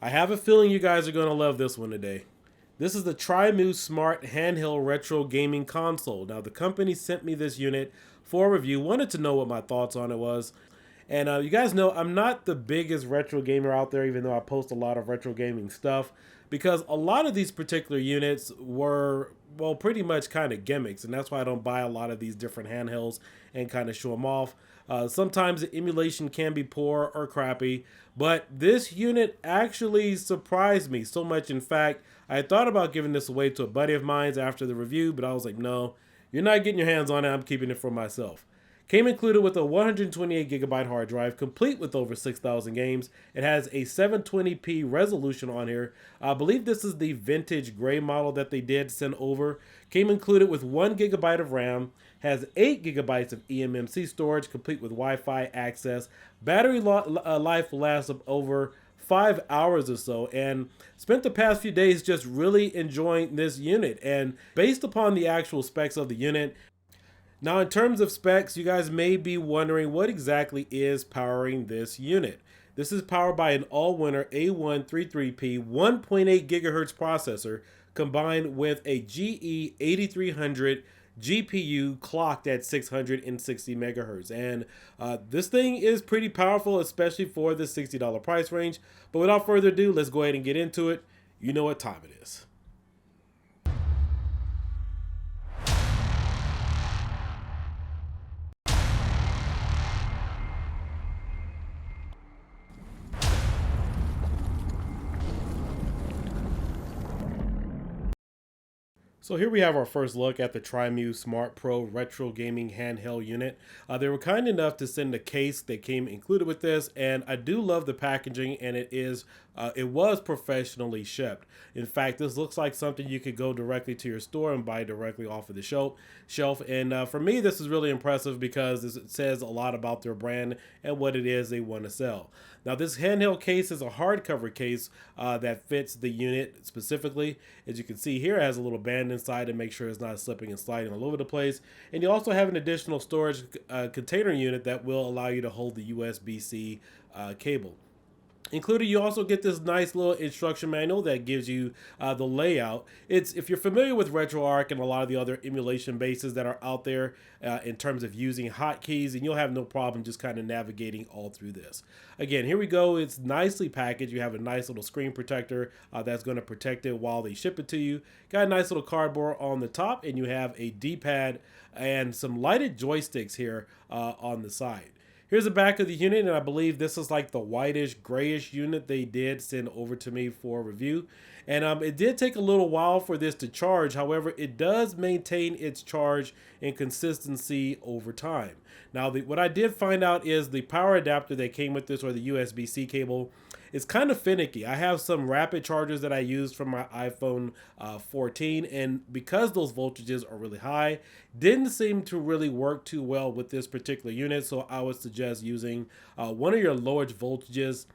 I have a feeling you guys are going to love this one today. This is the Trimui Smart Handheld Retro Gaming Console. Now, the company sent me this unit for review, wanted to know what my thoughts on it was. And you guys know I'm not the biggest retro gamer out there, even though I post a lot of retro gaming stuff, because a lot of these particular units were, well, pretty much kind of gimmicks. And that's why I don't buy a lot of these different handhelds and kind of show them off. Sometimes the emulation can be poor or crappy, but this unit actually surprised me so much. In fact, I thought about giving this away to a buddy of mine after the review, but I was like, no, you're not getting your hands on it. I'm keeping it for myself. Came included with a 128GB hard drive, complete with over 6,000 games. It has a 720p resolution on here. I believe this is the vintage gray model that they did send over. Came included with 1GB of RAM, has 8GB of emmc storage, complete with Wi-Fi access. Battery life lasts of over 5 hours or so, and spent the past few days just really enjoying this unit. And based upon the actual specs of the unit, now, in terms of specs, you guys may be wondering what exactly is powering this unit. This is powered by an Allwinner A133P 1.8 gigahertz processor combined with a GE 8300 GPU clocked at 660 megahertz. And this thing is pretty powerful, especially for the $60 price range. But without further ado, let's go ahead and get into it. You know what time it is. So here we have our first look at the Trimui Smart Pro Retro Gaming Handheld Unit. They were kind enough to send a case that came included with this, and I do love the packaging, and it was professionally shipped. In fact, this looks like something you could go directly to your store and buy directly off of the shelf. And for me, this is really impressive because it says a lot about their brand and what it is they want to sell. Now, this handheld case is a hardcover case that fits the unit specifically. As you can see here, it has a little band inside to make sure it's not slipping and sliding all over the place. And you also have an additional storage container unit that will allow you to hold the USB-C cable. Included, you also get this nice little instruction manual that gives you the layout. If you're familiar with RetroArch and a lot of the other emulation bases that are out there in terms of using hotkeys, and you'll have no problem just kind of navigating all through this. Again, here we go. It's nicely packaged. You have a nice little screen protector that's going to protect it while they ship it to you. Got a nice little cardboard on the top, and you have a D-pad and some lighted joysticks here on the side. Here's the back of the unit, and I believe this is like the whitish, grayish unit they did send over to me for review. And it did take a little while for this to charge. However, it does maintain its charge and consistency over time. Now, what I did find out is the power adapter that came with this, or the USB-C cable, is kind of finicky. I have some rapid chargers that I use from my iPhone 14, and because those voltages are really high, didn't seem to really work too well with this particular unit. So I would suggest using one of your lowest voltages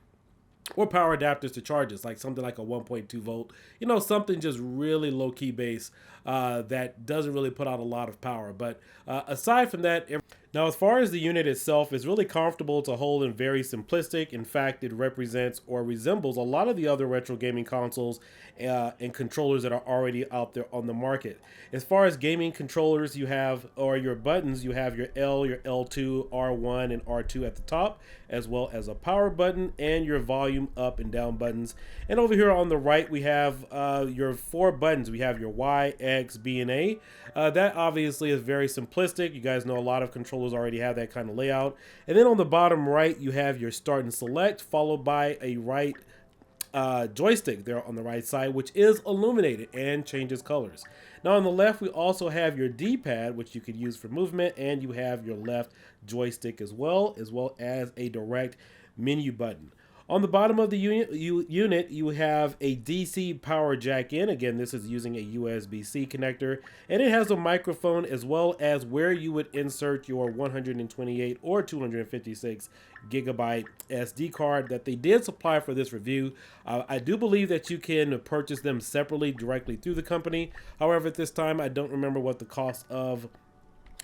or power adapters to charge this, like something like a 1.2 volt, something just really low key base that doesn't really put out a lot of power. But aside from that, now as far as the unit itself, it's really comfortable to hold and very simplistic. In fact, it represents or resembles a lot of the other retro gaming consoles and controllers that are already out there on the market. As far as gaming controllers, you have, or your buttons, you have your L, your L2, R1, and R2 at the top, as well as a power button and your volume up and down buttons. And over here on the right, we have your 4 buttons. We have your Y, X, B, and A. That obviously is very simplistic. You guys know a lot of controllers already have that kind of layout. And then on the bottom right, you have your start and select, followed by a right joystick there on the right side, which is illuminated and changes colors. Now on the left, we also have your D-pad, which you could use for movement, and you have your left joystick as well as a direct menu button. On the bottom of the unit, you have a DC power jack in. Again, this is using a USB-C connector, and it has a microphone as well as where you would insert your 128 or 256 gigabyte SD card that they did supply for this review. I do believe that you can purchase them separately directly through the company. However, at this time, I don't remember what the cost of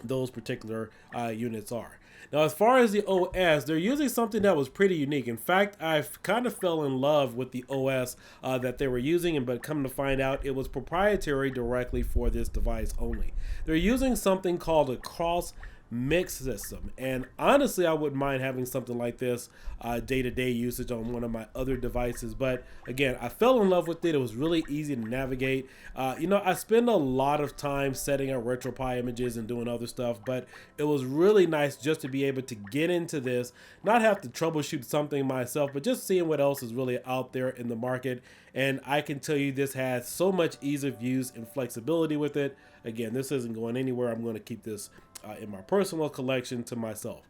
those particular units are. Now, as far as the OS, they're using something that was pretty unique. In fact, I've kind of fell in love with the OS that they were using, but come to find out, it was proprietary directly for this device only. They're using something called a CORSSMIX system, and honestly, I wouldn't mind having something like this day-to-day usage on one of my other devices. But again, I fell in love with it. It was really easy to navigate. You know, I spend a lot of time setting up RetroPie images and doing other stuff, but it was really nice just to be able to get into this, not have to troubleshoot something myself, but just seeing what else is really out there in the market. And I can tell you this has so much ease of use and flexibility with it. Again, this isn't going anywhere. I'm going to keep this in my personal collection to myself.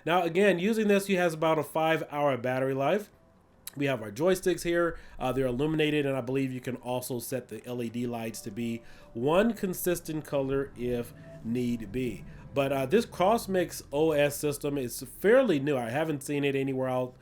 Now, again, using this, you has about a 5-hour battery life. We have our joysticks here. They're illuminated, and I believe you can also set the LED lights to be one consistent color if need be. But this CORSSMIX OS system is fairly new. I haven't seen it anywhere else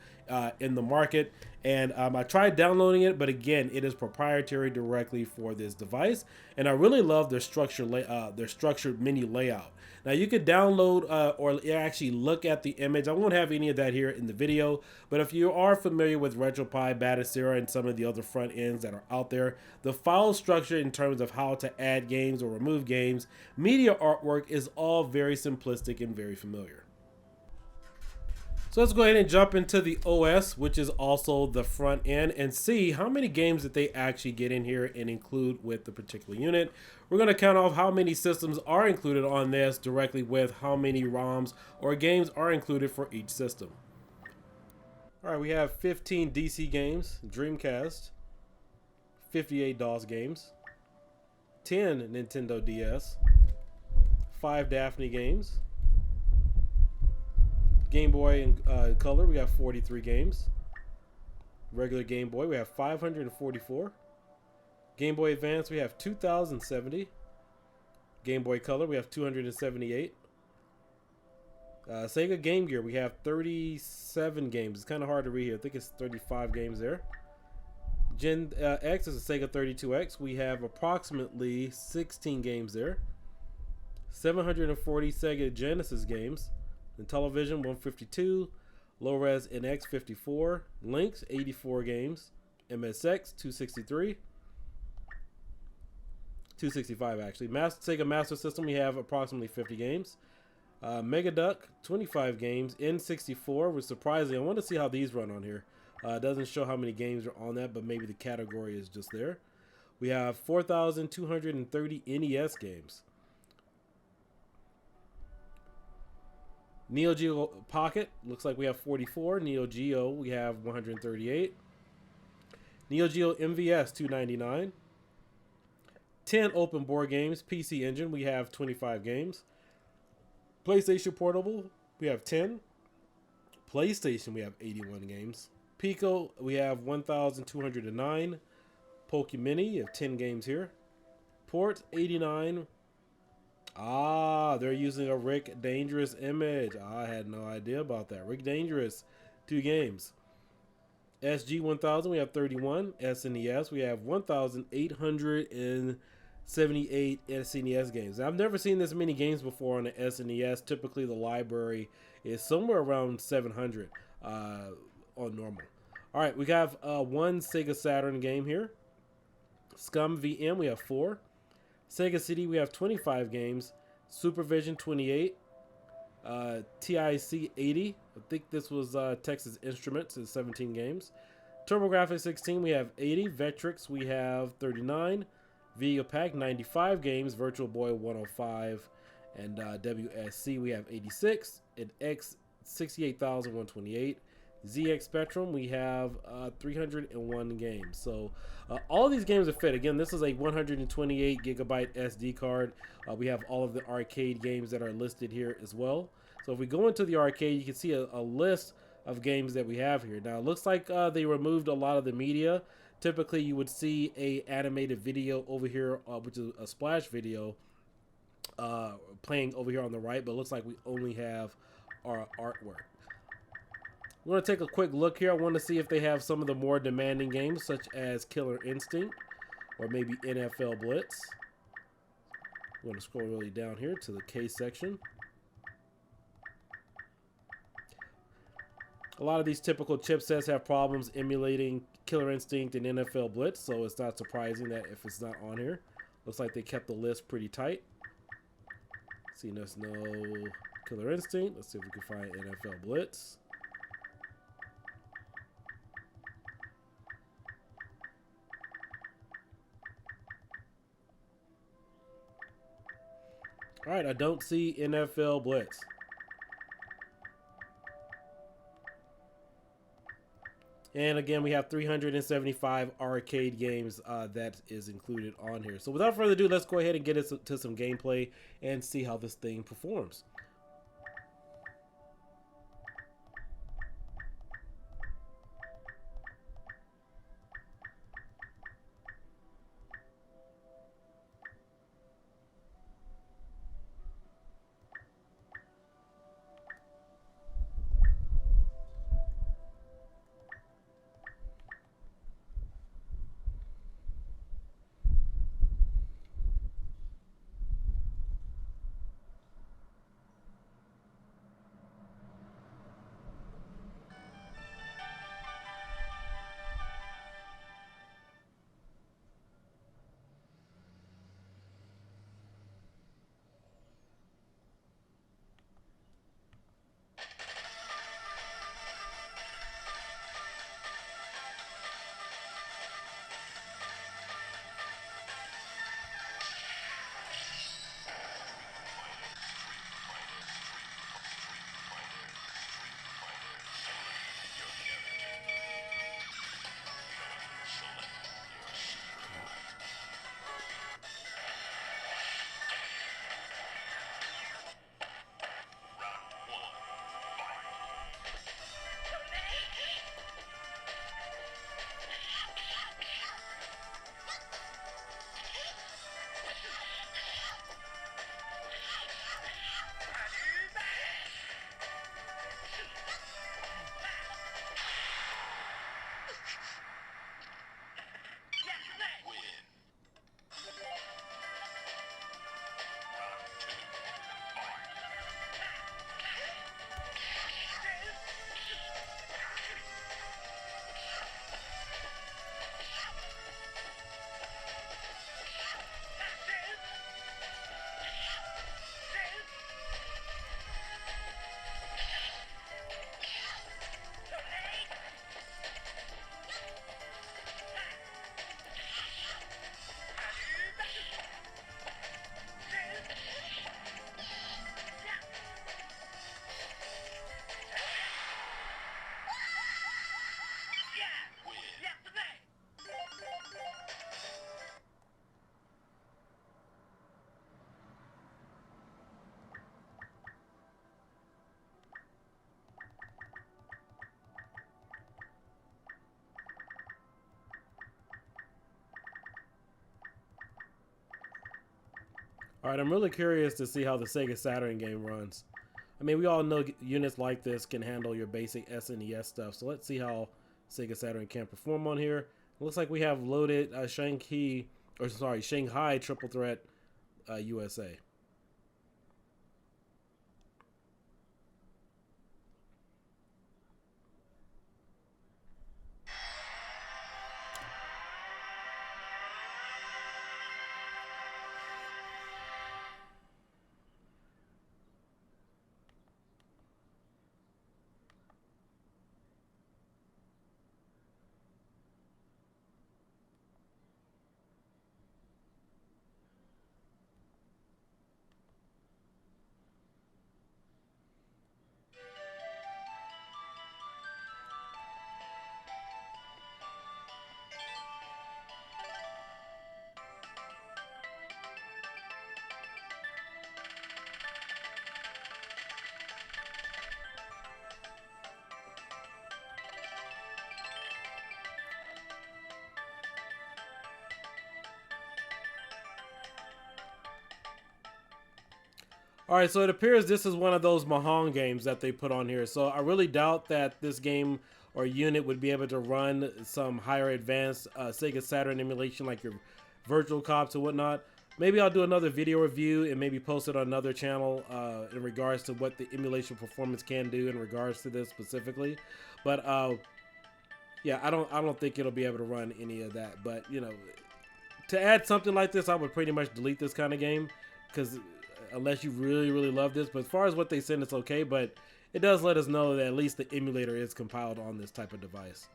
in the market, and I tried downloading it, but again, it is proprietary directly for this device. And I really love their structured menu layout. Now, you could download or actually look at the image. I won't have any of that here in the video, but if you are familiar with RetroPie, Batocera, and some of the other front ends that are out there, the file structure in terms of how to add games or remove games, media artwork is all very simplistic and very familiar. So let's go ahead and jump into the OS, which is also the front end, and see how many games that they actually get in here and include with the particular unit. We're going to count off how many systems are included on this directly with how many ROMs or games are included for each system. All right, we have 15 DC games, Dreamcast, 58 DOS games, 10 Nintendo DS, 5 Daphne games, Game Boy in color, we have 43 games. Regular Game Boy, we have 544. Game Boy Advance, we have 2,070. Game Boy Color, we have 278. Sega Game Gear, we have 37 games. It's kind of hard to read here. I think it's 35 games there. Gen X is a Sega 32X. We have approximately 16 games there. 740 Sega Genesis games. In television, 152, low-res NX 54, Lynx 84 games, MSX 263, 265 actually. Sega Master System, we have approximately 50 games. Mega Duck 25 games, N64 was surprising. I want to see how these run on here. It doesn't show how many games are on that, but maybe the category is just there. We have 4,230 NES games. Neo Geo Pocket, looks like we have 44. Neo Geo, we have 138. Neo Geo MVS, 299. 10 open board games. PC Engine, we have 25 games. PlayStation Portable, we have 10. PlayStation, we have 81 games. Pico, we have 1,209. Pokemini, you have 10 games here. Port, 89. They're using a Rick Dangerous image. I had no idea about that. Rick Dangerous, 2 games. SG 1000, we have 31. SNES, we have 1,878 SNES games. I've never seen this many games before on the SNES. Typically, the library is somewhere around 700 on normal. All right, we have one Sega Saturn game here. Scum VM, we have 4. Sega CD, we have 25 games. Supervision, 28. TIC, 80. I think this was Texas Instruments, is 17 games. TurboGrafx 16, we have 80. Vectrix, we have 39. VideoPack, 95 games. Virtual Boy, 105. And WSC, we have 86. And X, 68,128. ZX Spectrum, we have 301 games. So all these games are fit. Again, this is a 128 gigabyte SD card. We have all of the arcade games that are listed here as well. So if we go into the arcade, you can see a list of games that we have here. Now, it looks like they removed a lot of the media. Typically, you would see a animated video over here, which is a splash video playing over here on the right, but it looks like we only have our artwork. We're going to take a quick look here. I want to see if they have some of the more demanding games, such as Killer Instinct or maybe NFL Blitz. I'm going to scroll really down here to the case section. A lot of these typical chipsets have problems emulating Killer Instinct and NFL Blitz, so it's not surprising that if it's not on here. Looks like they kept the list pretty tight. See, there's no Killer Instinct. Let's see if we can find NFL Blitz. All right, I don't see NFL Blitz. And again, we have 375 arcade games that is included on here. So without further ado, let's go ahead and get into some gameplay and see how this thing performs. All right, I'm really curious to see how the Sega Saturn game runs. I mean, we all know units like this can handle your basic SNES stuff, so let's see how Sega Saturn can perform on here. It looks like we have loaded Shanghai Triple Threat USA. All right, so it appears this is one of those Mahong games that they put on here. So I really doubt that this game or unit would be able to run some higher advanced Sega Saturn emulation like your Virtual Cops and whatnot. Maybe I'll do another video review and maybe post it on another channel in regards to what the emulation performance can do in regards to this specifically. But yeah, I don't think it'll be able to run any of that. But you know, to add something like this, I would pretty much delete this kind of game, because unless you really love this. But as far as what they send, it's okay. But it does let us know that at least the emulator is compiled on this type of device.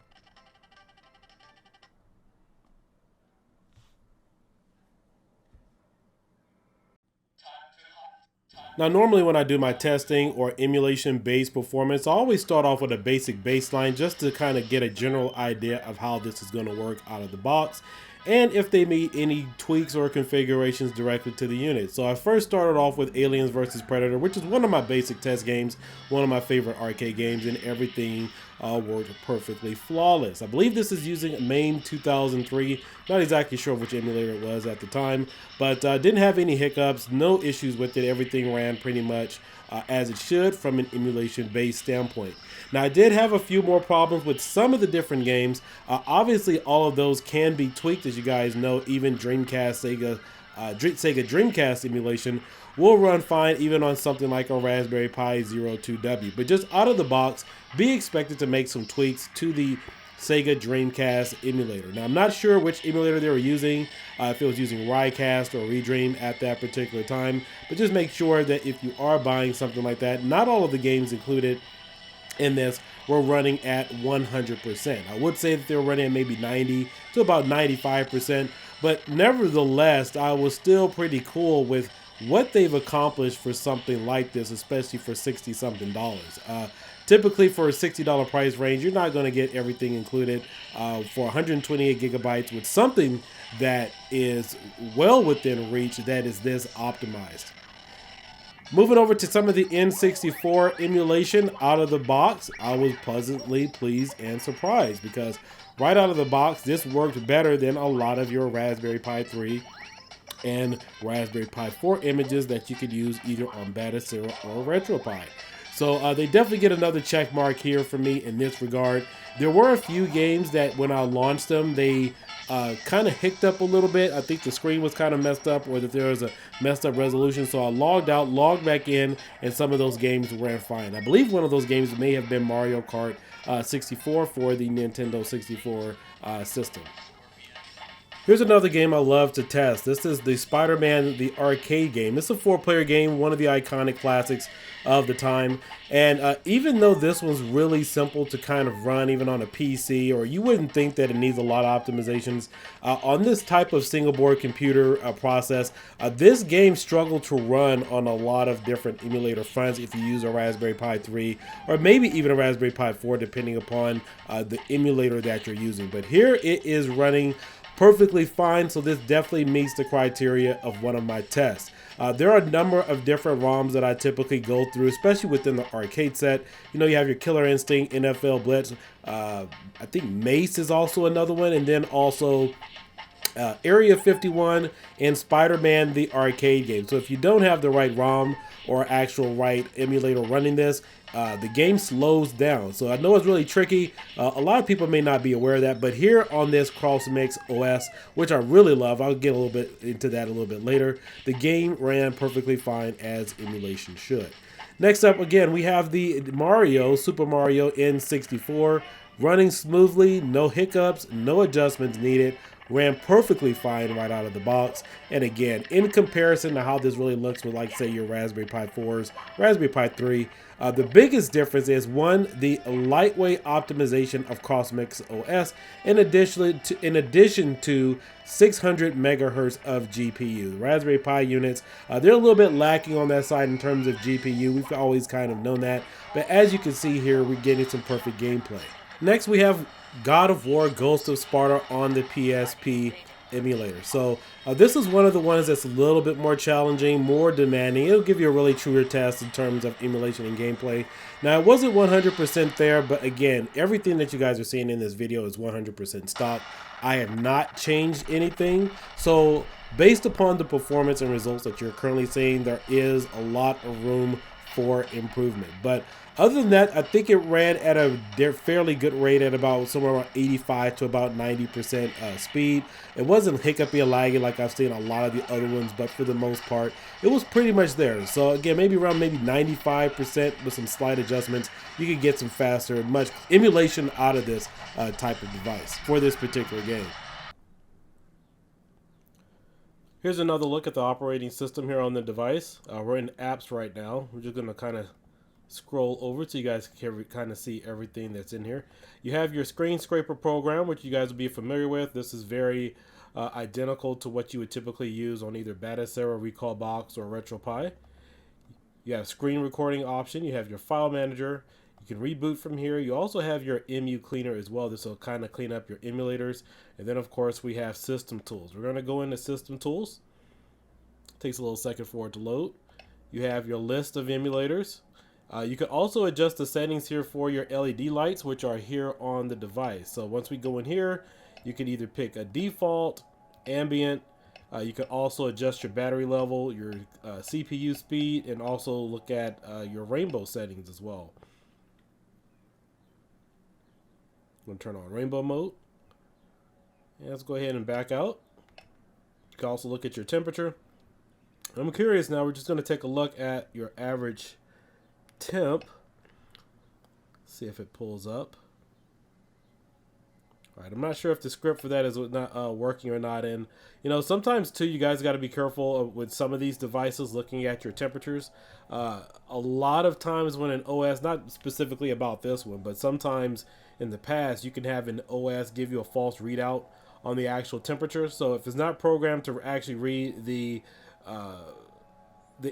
Now, normally when I do my testing or emulation-based performance, I always start off with a basic baseline just to kind of get a general idea of how this is going to work out of the box, and if they meet any tweaks or configurations directly to the unit. So I first started off with Aliens vs. Predator, which is one of my basic test games, one of my favorite arcade games, and everything worked perfectly flawless. I believe this is using MAME 2003. Not exactly sure which emulator it was at the time, but didn't have any hiccups, no issues with it. Everything ran pretty much as it should from an emulation-based standpoint. Now, I did have a few more problems with some of the different games. Obviously, all of those can be tweaked, as you guys know. Even Sega Dreamcast emulation will run fine even on something like a Raspberry Pi Zero 2W. But just out of the box, be expected to make some tweaks to the Sega Dreamcast emulator. Now, I'm not sure which emulator they were using, if it was using Rycast or Redream at that particular time, but just make sure that if you are buying something like that, not all of the games included in this were running at 100%. I would say that they were running at maybe 90 to about 95%, but nevertheless, I was still pretty cool with what they've accomplished for something like this, especially for $60-something. Typically for a $60 price range, you're not going to get everything included. For 128 gigabytes with something that is well within reach, that is this optimized. Moving over to some of the N64 emulation out of the box, I was pleasantly pleased and surprised, because right out of the box, this worked better than a lot of your Raspberry Pi 3 and Raspberry Pi 4 images that you could use either on Batocera or RetroPie. So they definitely get another check mark here for me in this regard. There were a few games that when I launched them, they kind of hicked up a little bit. I think the screen was kind of messed up, or that there was a messed up resolution. So I logged out, logged back in, and some of those games ran fine. I believe one of those games may have been Mario Kart 64 for the Nintendo 64 system. Here's another game I love to test. This is the Spider-Man, the arcade game. It's a 4-player game, one of the iconic classics of the time. And even though this one's really simple to kind of run even on a PC, or you wouldn't think that it needs a lot of optimizations, on this type of single board computer process, this game struggled to run on a lot of different emulator fronts if you use a Raspberry Pi 3 or maybe even a Raspberry Pi 4, depending upon the emulator that you're using. But here it is running perfectly fine, so this definitely meets the criteria of one of my tests. There are a number of different ROMs that I typically go through, especially within the arcade set. You know, you have your Killer Instinct, NFL Blitz, I think Mace is also another one, and then also Area 51 and Spider-Man the arcade game. So if you don't have the right ROM or actual right emulator running this, the game slows down. So I know it's really tricky. A lot of people may not be aware of that, but here on this CORSSMIX OS, which I really love, I'll get a little bit into that a little bit later, the game ran perfectly fine as emulation should. Next up, again, we have the Super Mario N64, running smoothly, no hiccups, no adjustments needed. Ran perfectly fine right out of the box. And again, in comparison to how this really looks with, like, say, your Raspberry Pi 4s, Raspberry Pi 3, the biggest difference is, one, the lightweight optimization of CORSSMIX OS, in addition to 600 megahertz of GPU. The Raspberry Pi units, they're a little bit lacking on that side in terms of GPU. We've always kind of known that. But as you can see here, we're getting some perfect gameplay. Next, we have God of War Ghost of Sparta on the PSP emulator. So this is one of the ones that's a little bit more challenging, more demanding. It'll give you a really truer test in terms of emulation and gameplay. Now, it wasn't 100% there, but again, everything that you guys are seeing in this video is 100% stock. I have not changed anything. So based upon the performance and results that you're currently seeing, there is a lot of room for improvement. But other than that, I think it ran at a fairly good rate at about somewhere around 85 to about 90% speed. It wasn't hiccupy or laggy like I've seen a lot of the other ones, but for the most part, it was pretty much there. So again, maybe around 95% with some slight adjustments, you could get some faster, much emulation out of this type of device for this particular game. Here's another look at the operating system here on the device. We're in apps right now. We're just going to kind of scroll over so you guys can kind of see everything that's in here. You have your screen scraper program, which you guys will be familiar with. This is very identical to what you would typically use on either Batacera, Recalbox, or RetroPie. You have screen recording option. You have your file manager. You can reboot from here. You also have your emu cleaner as well. This will kind of clean up your emulators. And then of course we have system tools. We're going to go into system tools. Takes a little second for it to load. You have your list of emulators. You can also adjust the settings here for your LED lights, which are here on the device. So once we go in here, you can either pick a default, ambient. You can also adjust your battery level, your CPU speed, and also look at your rainbow settings as well. I'm going to turn on rainbow mode. And let's go ahead and back out. You can also look at your temperature. I'm curious now, we're just going to take a look at your average temp. See if it pulls up. All right, I'm not sure if the script for that is not working or not. And you know, sometimes too, you guys got to be careful with some of these devices looking at your temperatures. A lot of times when an OS, not specifically about this one, but sometimes in the past, you can have an OS give you a false readout on the actual temperature. So if it's not programmed to actually read the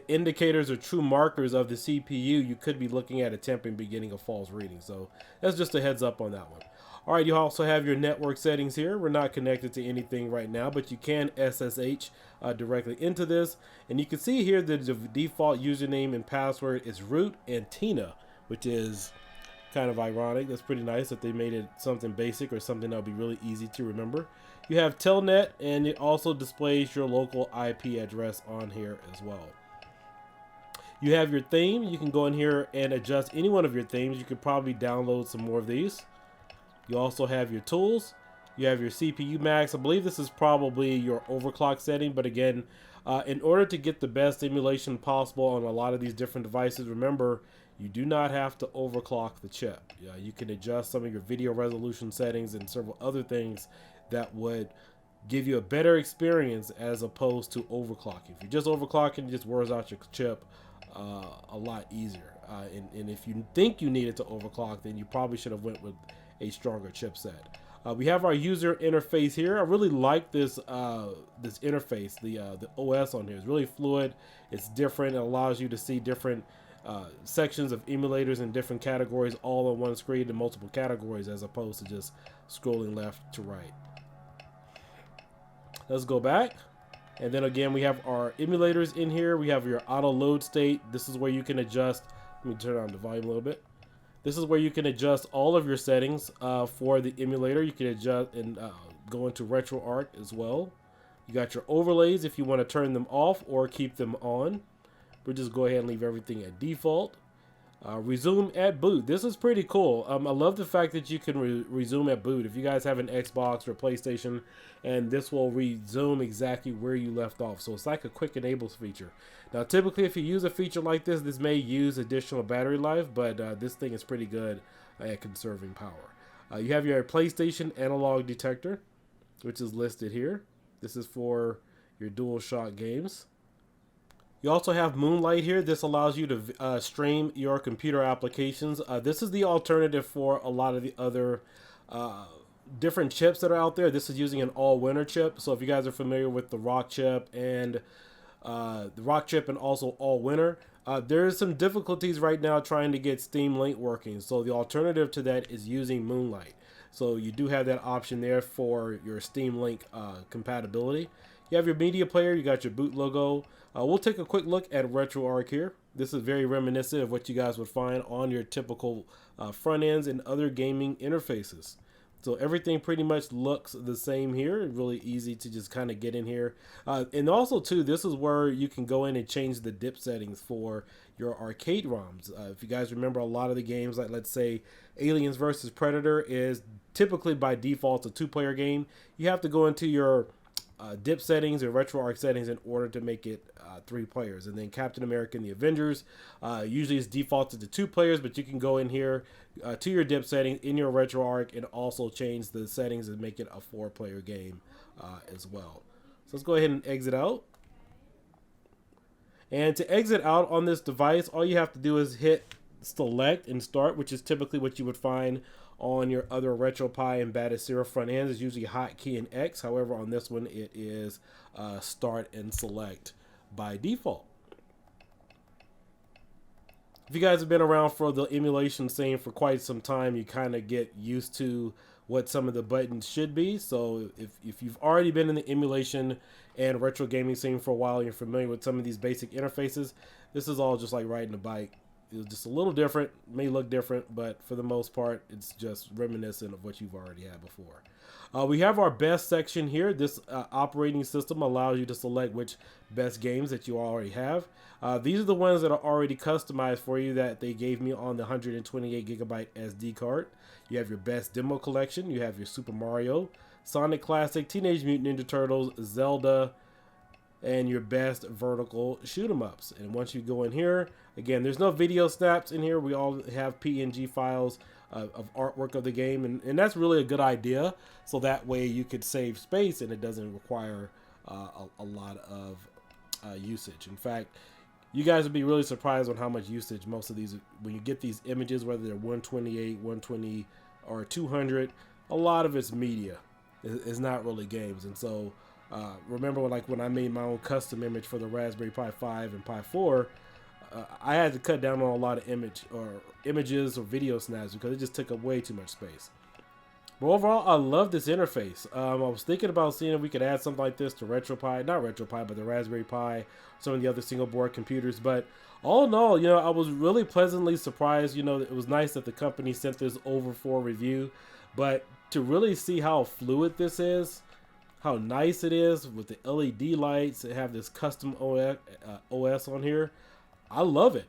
indicators or true markers of the CPU, you could be looking at a temp and be getting a false reading. So that's just a heads up on that one. All right, you also have your network settings here. We're not connected to anything right now, but you can SSH directly into this. And you can see here that the default username and password is root and Tina, which is kind of ironic. That's pretty nice that they made it something basic or something that'll be really easy to remember. You have Telnet, and it also displays your local IP address on here as well. You have your theme. You can go in here and adjust any one of your themes. You could probably download some more of these. You also have your tools. You have your CPU max. I believe this is probably your overclock setting, but again, in order to get the best emulation possible on a lot of these different devices, remember, you do not have to overclock the chip. You can adjust some of your video resolution settings and several other things that would give you a better experience as opposed to overclocking. If you're just overclocking, it just wears out your chip a lot easier. And if you think you needed to overclock, then you probably should have went with a stronger chipset. We have our user interface here. I really like this this interface. The OS on here is really fluid. It's different. It allows you to see different sections of emulators in different categories all on one screen in multiple categories as opposed to just scrolling left to right. Let's go back. And then again, we have our emulators in here. We have your auto load state. This is where you can adjust. Let me turn on the volume a little bit. This is where you can adjust all of your settings for the emulator. You can adjust and go into RetroArch as well. You got your overlays if you want to turn them off or keep them on. We'll just go ahead and leave everything at default. Resume at boot. This is pretty cool. I love the fact that you can resume at boot. If you guys have an Xbox or PlayStation, and this will resume exactly where you left off. So it's like a quick enables feature. Now, typically, if you use a feature like this may use additional battery life, but this thing is pretty good at conserving power. You have your PlayStation analog detector, which is listed here. This is for your DualShock games. You also have Moonlight here. This allows you to stream your computer applications. This is the alternative for a lot of the other different chips that are out there. This is using an Allwinner chip. So if you guys are familiar with the Rock chip and also Allwinner, there's some difficulties right now trying to get Steam Link working. So the alternative to that is using Moonlight. So you do have that option there for your Steam Link compatibility. You have your media player. You got your boot logo. We'll take a quick look at RetroArch here. This is very reminiscent of what you guys would find on your typical front ends and other gaming interfaces. So everything pretty much looks the same here. Really easy to just kind of get in here. And also too, this is where you can go in and change the dip settings for your arcade ROMs. If you guys remember, a lot of the games, like let's say Aliens versus Predator, is typically by default a 2-player game. You have to go into your dip settings or RetroArch settings in order to make it 3 players. And then Captain America and the Avengers usually is defaulted to 2 players, but you can go in here to your dip settings in your RetroArch and also change the settings and make it a 4-player game as well. So let's go ahead and exit out. And to exit out on this device, all you have to do is hit select and start, which is typically what you would find on your other RetroPie and Batocera front ends. Is usually hotkey and X. However, on this one, it is start and select by default. If you guys have been around for the emulation scene for quite some time, you kind of get used to what some of the buttons should be. So if you've already been in the emulation and retro gaming scene for a while, and you're familiar with some of these basic interfaces, this is all just like riding a bike. It's just a little different, may look different, but for the most part, it's just reminiscent of what you've already had before. We have our best section here. This operating system allows you to select which best games that you already have. These are the ones that are already customized for you that they gave me on the 128 gigabyte SD card. You have your best demo collection. You have your Super Mario, Sonic Classic, Teenage Mutant Ninja Turtles, Zelda, and your best vertical shoot 'em ups. And once you go in here, again, there's no video snaps in here. We all have PNG files of artwork of the game, and that's really a good idea. So that way you could save space and it doesn't require a lot of usage. In fact, you guys would be really surprised on how much usage most of these, when you get these images, whether they're 128, 120, or 200, a lot of it's media. It's not really games. And so remember when I made my own custom image for the Raspberry Pi 5 and Pi 4, I had to cut down on a lot of images or video snaps because it just took up way too much space. But overall, I love this interface. I was thinking about seeing if we could add something like this to RetroPie, not RetroPie, but the Raspberry Pi, some of the other single board computers. But all in all, I was really pleasantly surprised. It was nice that the company sent this over for review, but to really see how fluid this is, how nice it is with the LED lights, they have this custom OS on here. I love it.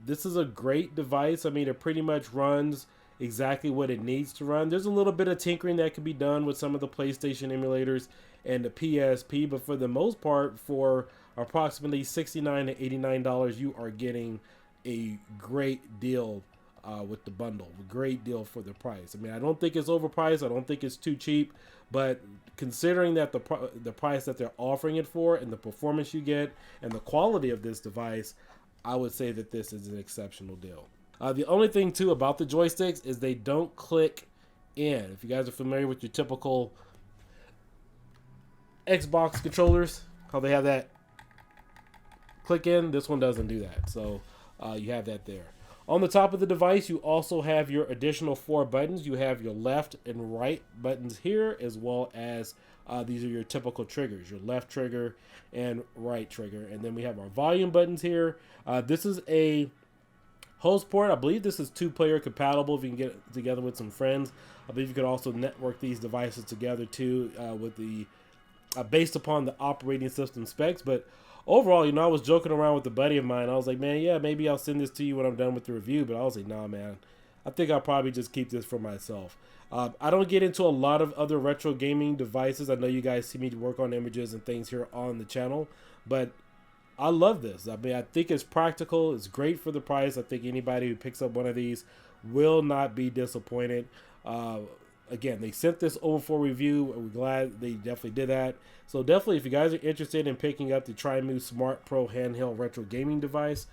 This is a great device. I mean, it pretty much runs exactly what it needs to run. There's a little bit of tinkering that can be done with some of the PlayStation emulators and the PSP, but for the most part, for approximately $69 to $89, you are getting a great deal with the bundle. A great deal for the price. I mean, I don't think it's overpriced. I don't think it's too cheap, but considering that the price that they're offering it for and the performance you get and the quality of this device, I would say that this is an exceptional deal. The only thing too about the joysticks is they don't click in. If you guys are familiar with your typical Xbox controllers, how they have that click in, this one doesn't do that. So you have that there. On the top of the device, you also have your additional 4 buttons. You have your left and right buttons here, as well as these are your typical triggers, your left trigger and right trigger. And then we have our volume buttons here. This is a host port. I believe this is 2-player compatible if you can get it together with some friends. I believe you could also network these devices together too with the based upon the operating system specs. But overall, I was joking around with a buddy of mine. I was like, man, yeah, maybe I'll send this to you when I'm done with the review. But I was like, nah, man, I think I'll probably just keep this for myself. I don't get into a lot of other retro gaming devices. I know you guys see me work on images and things here on the channel, but I love this. I mean, I think it's practical. It's great for the price. I think anybody who picks up one of these will not be disappointed. Again, they sent this over for review. We're glad they definitely did that. So definitely, if you guys are interested in picking up the Trimui Smart Pro handheld retro gaming device,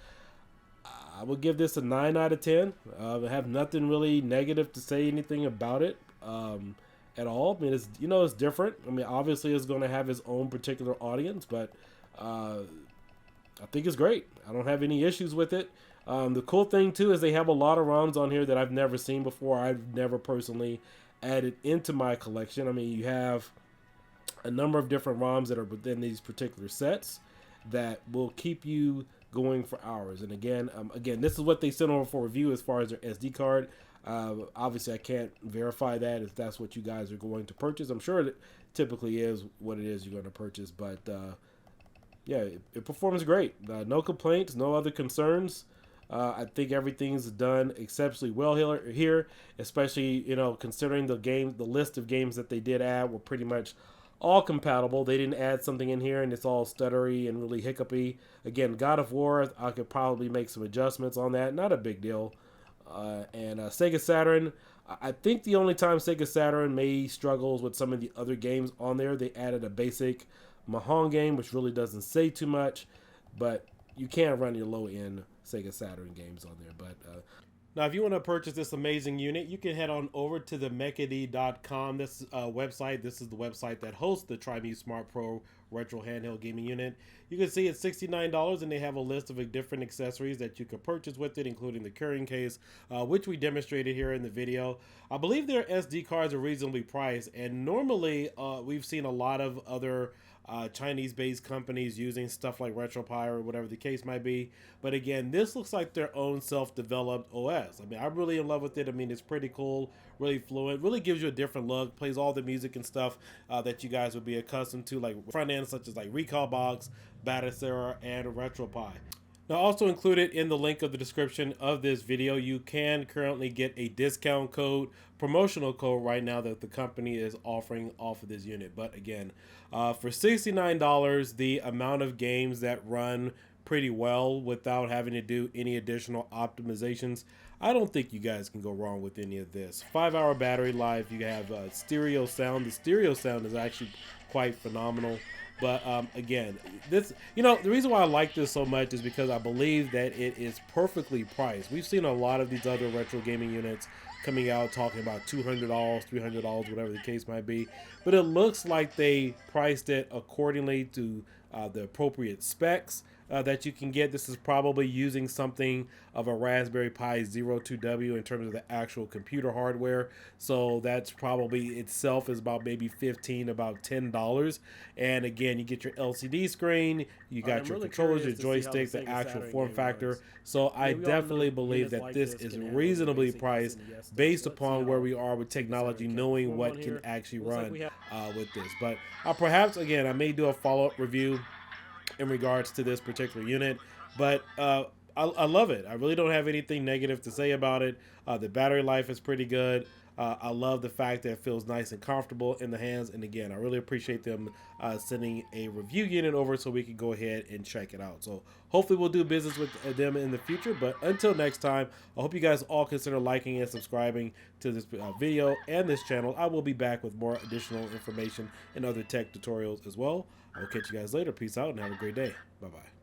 I would give this a 9 out of 10. I have nothing really negative to say anything about it at all. I mean, it's it's different. I mean, obviously, it's going to have its own particular audience, but I think it's great. I don't have any issues with it. The cool thing too is they have a lot of ROMs on here that I've never seen before. I've never personally added into my collection. I mean, you have a number of different ROMs that are within these particular sets that will keep you going for hours. And again, this is what they sent over for review as far as their SD card. Obviously, I can't verify that if that's what you guys are going to purchase. I'm sure it typically is what it is you're going to purchase, but yeah, it performs great. No complaints, no other concerns. I think everything's done exceptionally well here, especially considering the list of games that they did add were pretty much all compatible. They didn't add something in here and it's all stuttery and really hiccupy. Again, God of War, I could probably make some adjustments on that. Not a big deal. And Sega Saturn, I think the only time Sega Saturn may struggles with some of the other games on there, they added a basic Mahon game, which really doesn't say too much, but you can't run your low-end Sega Saturn games on there. But now, if you want to purchase this amazing unit, you can head on over to the mechady.com. This website. This is the website that hosts the Trimui Smart Pro retro handheld gaming unit. You can see it's $69, and they have a list of different accessories that you can purchase with it, including the carrying case, which we demonstrated here in the video. I believe their SD cards are reasonably priced, and normally we've seen a lot of other Chinese-based companies using stuff like RetroPie or whatever the case might be. But again, this looks like their own self-developed OS. I mean, I'm really in love with it. I mean, it's pretty cool, really fluent, really gives you a different look, plays all the music and stuff that you guys would be accustomed to, like front ends such as like Recalbox, Batocera, and RetroPie. Now, also included in the link of the description of this video, you can currently get a discount code, promotional code right now that the company is offering off of this unit. But again, for $69, the amount of games that run pretty well without having to do any additional optimizations, I don't think you guys can go wrong with any of this. 5-hour battery life, you have stereo sound. The stereo sound is actually quite phenomenal. But again, the reason why I like this so much is because I believe that it is perfectly priced. We've seen a lot of these other retro gaming units coming out talking about $200, $300, whatever the case might be. But it looks like they priced it accordingly to the appropriate specs that you can get. This is probably using something of a Raspberry Pi 02W in terms of the actual computer hardware. So that's probably itself is about maybe about $10. And again, you get your LCD screen, you got your controllers, your joysticks, the actual form factor. So I definitely believe that this is reasonably priced based upon where we are with technology, knowing what can actually run with this. But perhaps, again, I may do a follow-up review in regards to this particular unit, but I love it. I really don't have anything negative to say about it. The battery life is pretty good. I love the fact that it feels nice and comfortable in the hands, and again, I really appreciate them sending a review unit over so we can go ahead and check it out. So hopefully we'll do business with them in the future, but until next time, I hope you guys all consider liking and subscribing to this video and this channel. I will be back with more additional information and other tech tutorials as well. I'll catch you guys later. Peace out and have a great day. Bye-bye.